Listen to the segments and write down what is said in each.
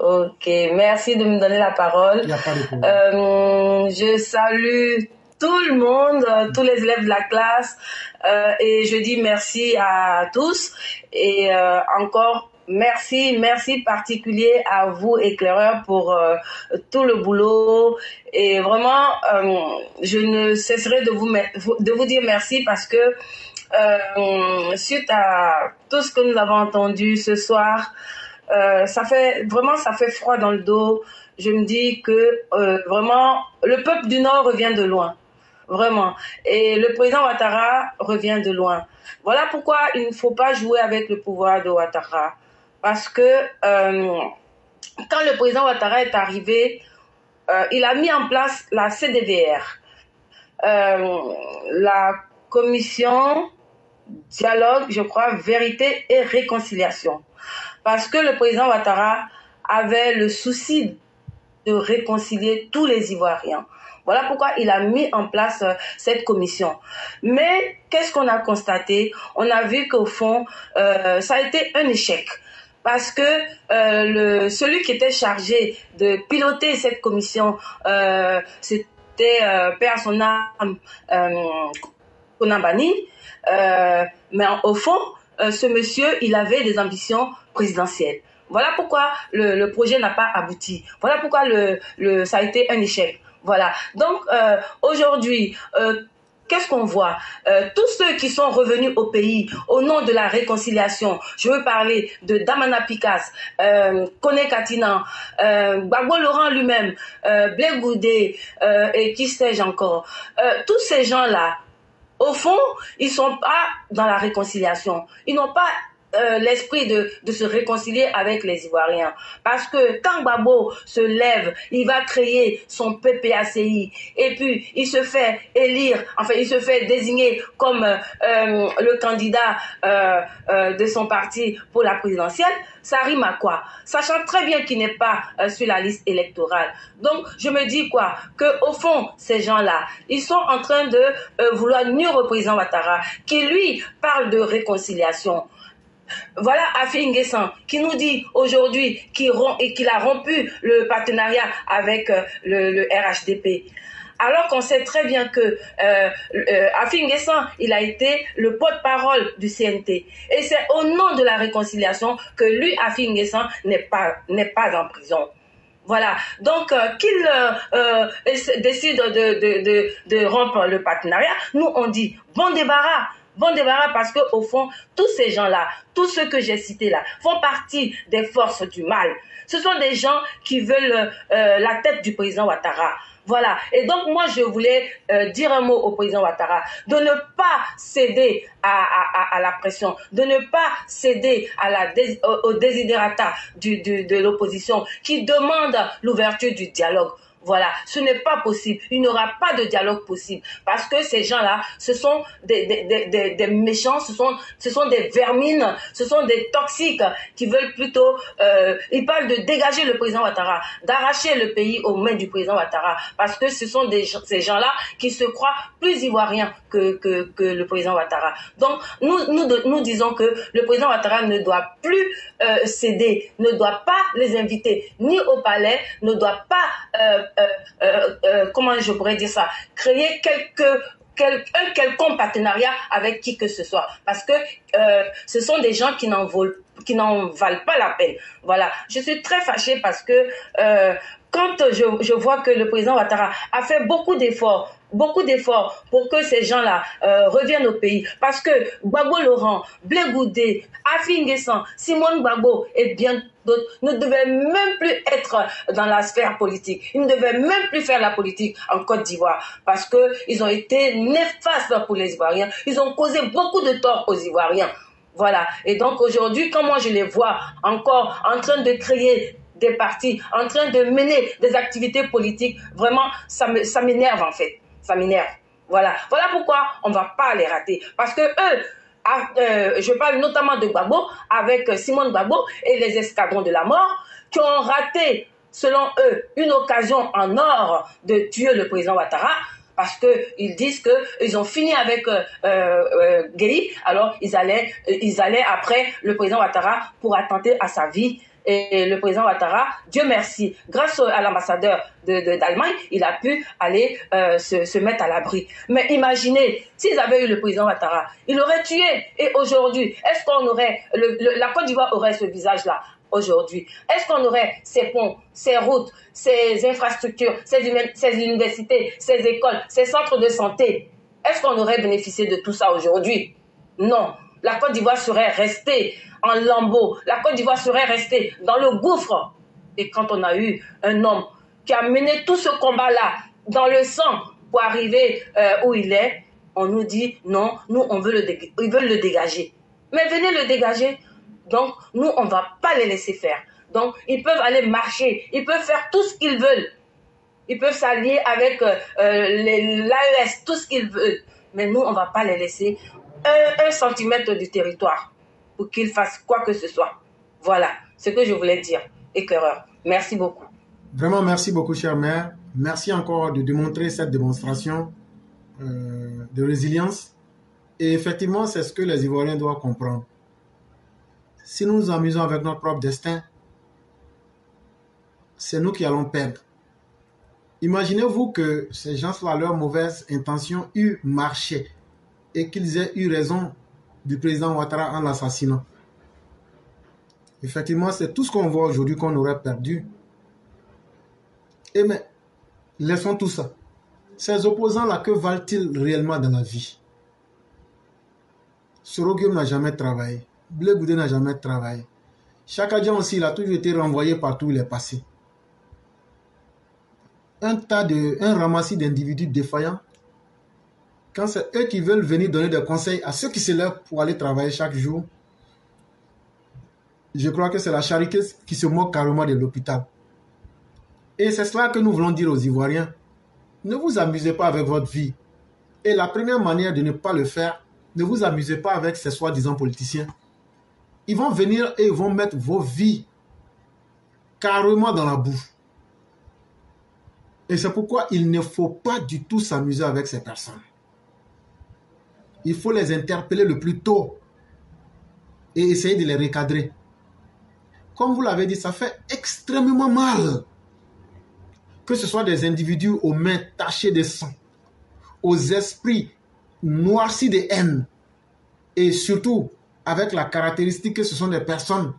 Ok, merci de me donner la parole. Il n'y a pas de problème. Je salue tout le monde, tous les élèves de la classe, et je dis merci à tous. Et encore merci particulier à vous, éclaireurs, pour tout le boulot. Et vraiment, je ne cesserai de vous dire merci parce que suite à tout ce que nous avons entendu ce soir, ça fait froid dans le dos. Je me dis que vraiment le peuple du Nord revient de loin, vraiment, et le président Ouattara revient de loin. Voilà pourquoi il ne faut pas jouer avec le pouvoir de Ouattara, parce que quand le président Ouattara est arrivé, il a mis en place la CDVR, la commission dialogue, je crois, vérité et réconciliation. Parce que le président Ouattara avait le souci de réconcilier tous les Ivoiriens. Voilà pourquoi il a mis en place cette commission. Mais qu'est-ce qu'on a constaté? On a vu qu'au fond, ça a été un échec. Parce que celui qui était chargé de piloter cette commission, c'était Père à son âme, Konambani. Mais au fond, ce monsieur, il avait des ambitions présidentielles. Voilà pourquoi le projet n'a pas abouti. Voilà pourquoi ça a été un échec. Voilà. Donc, aujourd'hui, qu'est-ce qu'on voit? Tous ceux qui sont revenus au pays au nom de la réconciliation, je veux parler de Damana Picasse, Kone Katina, Gbagbo Laurent lui-même, Blé Goudé, et qui sais-je encore. Tous ces gens-là, au fond, ils sont pas dans la réconciliation. Ils n'ont pas l'esprit de se réconcilier avec les Ivoiriens. Parce que quand Gbagbo se lève, il va créer son PPACI et puis il se fait élire, enfin il se fait désigner comme le candidat de son parti pour la présidentielle. Ça rime à quoi? Sachant très bien qu'il n'est pas sur la liste électorale. Donc, je me dis quoi? Que au fond, ces gens-là, ils sont en train de vouloir nuire au président Ouattara, qui lui parle de réconciliation. Voilà Afi N'Guessan qui nous dit aujourd'hui qu'il a rompu le partenariat avec le RHDP. Alors qu'on sait très bien que Afi N'Guessan, il a été le porte-parole du CNT. Et c'est au nom de la réconciliation que lui, Afi N'Guessan, n'est pas en prison. Voilà. Donc, qu'il décide de rompre le partenariat, nous, on dit bon débarras. Bon débarras parce que au fond, tous ces gens-là, tous ceux que j'ai cités là, font partie des forces du mal. Ce sont des gens qui veulent la tête du président Ouattara. Voilà. Et donc, moi, je voulais dire un mot au président Ouattara, de ne pas céder à la pression, de ne pas céder au desiderata de l'opposition qui demande l'ouverture du dialogue. Voilà, ce n'est pas possible. Il n'y aura pas de dialogue possible parce que ces gens-là, ce sont des méchants, ce sont des vermines, ce sont des toxiques qui veulent plutôt. Ils parlent de dégager le président Ouattara, d'arracher le pays aux mains du président Ouattara parce que ce sont ces gens-là qui se croient plus ivoiriens que le président Ouattara. Donc nous disons que le président Ouattara ne doit plus céder, ne doit pas les inviter ni au palais, ne doit pas comment je pourrais dire ça, créer un quelconque partenariat avec qui que ce soit, parce que ce sont des gens qui n'en valent pas la peine. Voilà, je suis très fâchée parce que quand je vois que le président Ouattara a fait beaucoup d'efforts pour que ces gens-là reviennent au pays. Parce que Gbagbo Laurent, Blé Goudé, Afi N'Guessan, Simone Gbagbo et bien d'autres ne devaient même plus être dans la sphère politique. Ils ne devaient même plus faire la politique en Côte d'Ivoire parce qu'ils ont été néfastes pour les Ivoiriens. Ils ont causé beaucoup de tort aux Ivoiriens. Voilà. Et donc aujourd'hui, quand moi je les vois encore en train de créer des partis, en train de mener des activités politiques, vraiment, ça m'énerve en fait. Ça m'énerve. Voilà pourquoi on ne va pas les rater. Parce que eux, je parle notamment de Gbagbo, avec Simone Gbagbo et les escadrons de la mort, qui ont raté, selon eux, une occasion en or de tuer le président Ouattara, parce qu'ils disent qu'ils ont fini avec Gueye, alors ils allaient après le président Ouattara pour attenter à sa vie Et le président Ouattara, Dieu merci, grâce à l'ambassadeur d'Allemagne, il a pu aller se mettre à l'abri. Mais imaginez, s'ils avaient eu le président Ouattara, il aurait tué. Et aujourd'hui, est-ce qu'on aurait, la Côte d'Ivoire aurait ce visage-là aujourd'hui? Est-ce qu'on aurait ces ponts, ces routes, ces infrastructures, ces universités, ces écoles, ces centres de santé? Est-ce qu'on aurait bénéficié de tout ça aujourd'hui? Non. La Côte d'Ivoire serait restée en lambeaux. La Côte d'Ivoire serait restée dans le gouffre. Et quand on a eu un homme qui a mené tout ce combat-là dans le sang pour arriver où il est, on nous dit non, nous on veut ils veulent le dégager. Mais venez le dégager. Donc nous on ne va pas les laisser faire. Donc ils peuvent aller marcher, ils peuvent faire tout ce qu'ils veulent. Ils peuvent s'allier avec l'AES, tout ce qu'ils veulent. Mais nous on ne va pas les laisser un centimètre du territoire pour qu'ils fassent quoi que ce soit. Voilà ce que je voulais dire. Éclaireur. Merci beaucoup. Vraiment, merci beaucoup, chère mère. Merci encore de démontrer cette démonstration de résilience. Et effectivement, c'est ce que les Ivoiriens doivent comprendre. Si nous nous amusons avec notre propre destin, c'est nous qui allons perdre. Imaginez-vous que ces gens-là, leurs mauvaises intentions, eurent marché et qu'ils aient eu raison du président Ouattara en l'assassinant. Effectivement, c'est tout ce qu'on voit aujourd'hui qu'on aurait perdu. Et mais, laissons tout ça. Ces opposants-là, que valent-ils réellement dans la vie? Soroguem n'a jamais travaillé. Blé Goudé n'a jamais travaillé. Chaka Dian aussi, il a toujours été renvoyé partout où il est passé. Un ramassis d'individus défaillants. Quand c'est eux qui veulent venir donner des conseils à ceux qui se lèvent pour aller travailler chaque jour, je crois que c'est la charité qui se moque carrément de l'hôpital. Et c'est cela que nous voulons dire aux Ivoiriens. Ne vous amusez pas avec votre vie. Et la première manière de ne pas le faire, ne vous amusez pas avec ces soi-disant politiciens. Ils vont venir et ils vont mettre vos vies carrément dans la boue. Et c'est pourquoi il ne faut pas du tout s'amuser avec ces personnes. Il faut les interpeller le plus tôt et essayer de les recadrer. Comme vous l'avez dit, ça fait extrêmement mal que ce soit des individus aux mains tachées de sang, aux esprits noircis de haine, et surtout avec la caractéristique que ce sont des personnes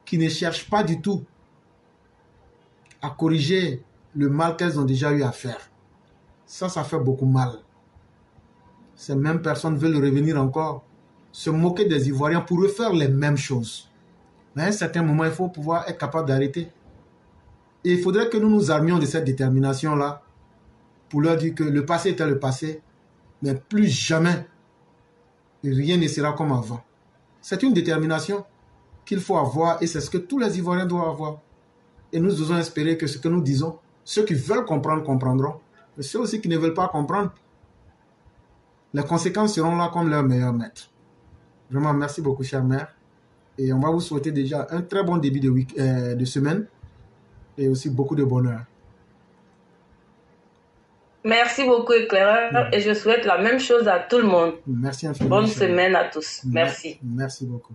qui ne cherchent pas du tout à corriger le mal qu'elles ont déjà eu à faire. Ça fait beaucoup mal. Ces mêmes personnes veulent revenir encore, se moquer des Ivoiriens pour refaire les mêmes choses. Mais à un certain moment, il faut pouvoir être capable d'arrêter. Et il faudrait que nous nous armions de cette détermination-là pour leur dire que le passé était le passé, mais plus jamais rien ne sera comme avant. C'est une détermination qu'il faut avoir et c'est ce que tous les Ivoiriens doivent avoir. Et nous osons espérer que ce que nous disons, ceux qui veulent comprendre comprendront, mais ceux aussi qui ne veulent pas comprendre, les conséquences seront là comme leur meilleur maître. Vraiment, merci beaucoup, chère mère. Et on va vous souhaiter déjà un très bon début de semaine et aussi beaucoup de bonheur. Merci beaucoup, éclaireur, et je souhaite la même chose à tout le monde. Merci infiniment. Bonne semaine à tous. Merci. Merci beaucoup.